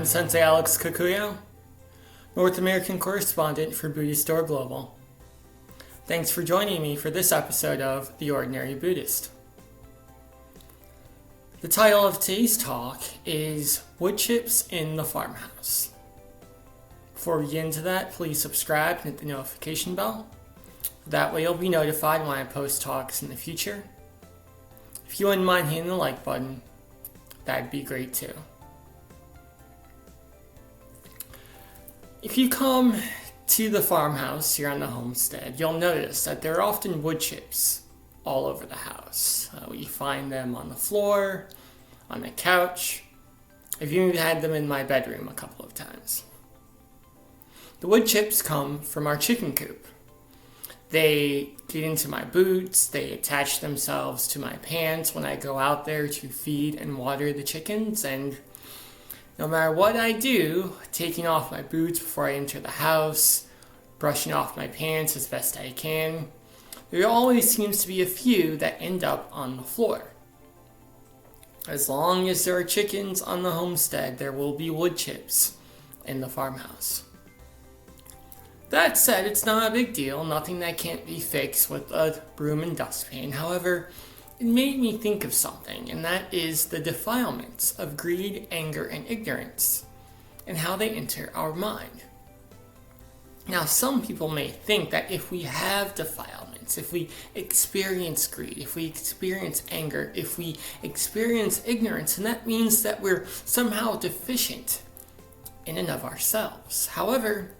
I'm Sensei Kakuyo, North American Correspondent for Buddhistdoor Global. Thanks for joining me for this episode of The Ordinary Buddhist. The title of today's talk is Wood Chips in the Farmhouse. Before we get into that, please subscribe and hit the notification bell. That way you'll be notified when I post talks in the future. If you wouldn't mind hitting the like button, that'd be great too. If you come to the farmhouse here on the homestead, you'll notice that there are often wood chips all over the house. You find them on the floor, on the couch. I've even had them in my bedroom a couple of times. The wood chips come from our chicken coop. They get into my boots, they attach themselves to my pants when I go out there to feed and water the chickens, and no matter what I do, taking off my boots before I enter the house, brushing off my pants as best I can, there always seems to be a few that end up on the floor. As long as there are chickens on the homestead, there will be wood chips in the farmhouse. That said, it's not a big deal, nothing that can't be fixed with a broom and dustpan. However, it made me think of something, and that is the defilements of greed, anger, and ignorance, and how they enter our mind. Now, some people may think that if we have defilements, if we experience greed, if we experience anger, if we experience ignorance, and that means that we're somehow deficient in and of ourselves. However,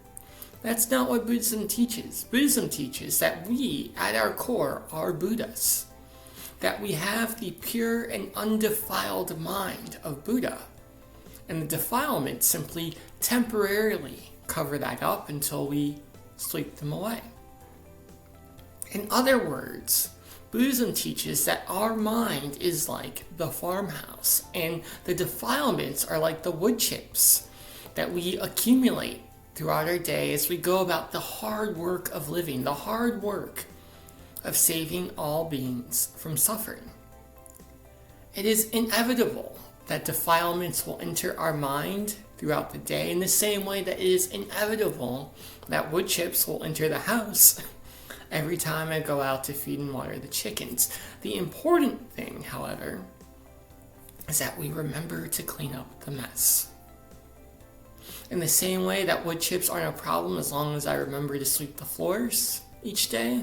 that's not what Buddhism teaches. Buddhism teaches that we, at our core, are Buddhas. That we have the pure and undefiled mind of Buddha. And the defilements simply temporarily cover that up until we sweep them away. In other words, Buddhism teaches that our mind is like the farmhouse, and the defilements are like the wood chips that we accumulate throughout our day as we go about the hard work of living, the hard work of saving all beings from suffering. It is inevitable that defilements will enter our mind throughout the day in the same way that it is inevitable that wood chips will enter the house every time I go out to feed and water the chickens. The important thing, however, is that we remember to clean up the mess. In the same way that wood chips aren't a problem as long as I remember to sweep the floors each day,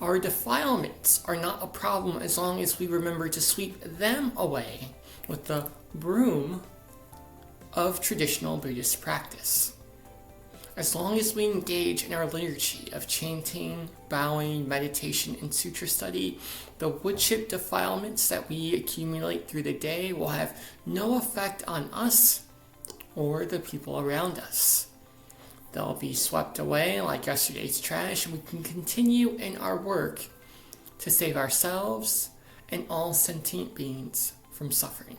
our defilements are not a problem as long as we remember to sweep them away with the broom of traditional Buddhist practice. As long as we engage in our liturgy of chanting, bowing, meditation, and sutra study, the wood chip defilements that we accumulate through the day will have no effect on us or the people around us. They'll be swept away like yesterday's trash, and we can continue in our work to save ourselves and all sentient beings from suffering.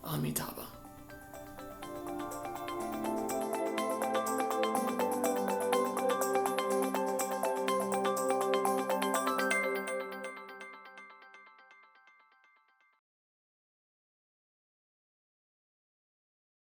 Amitabha.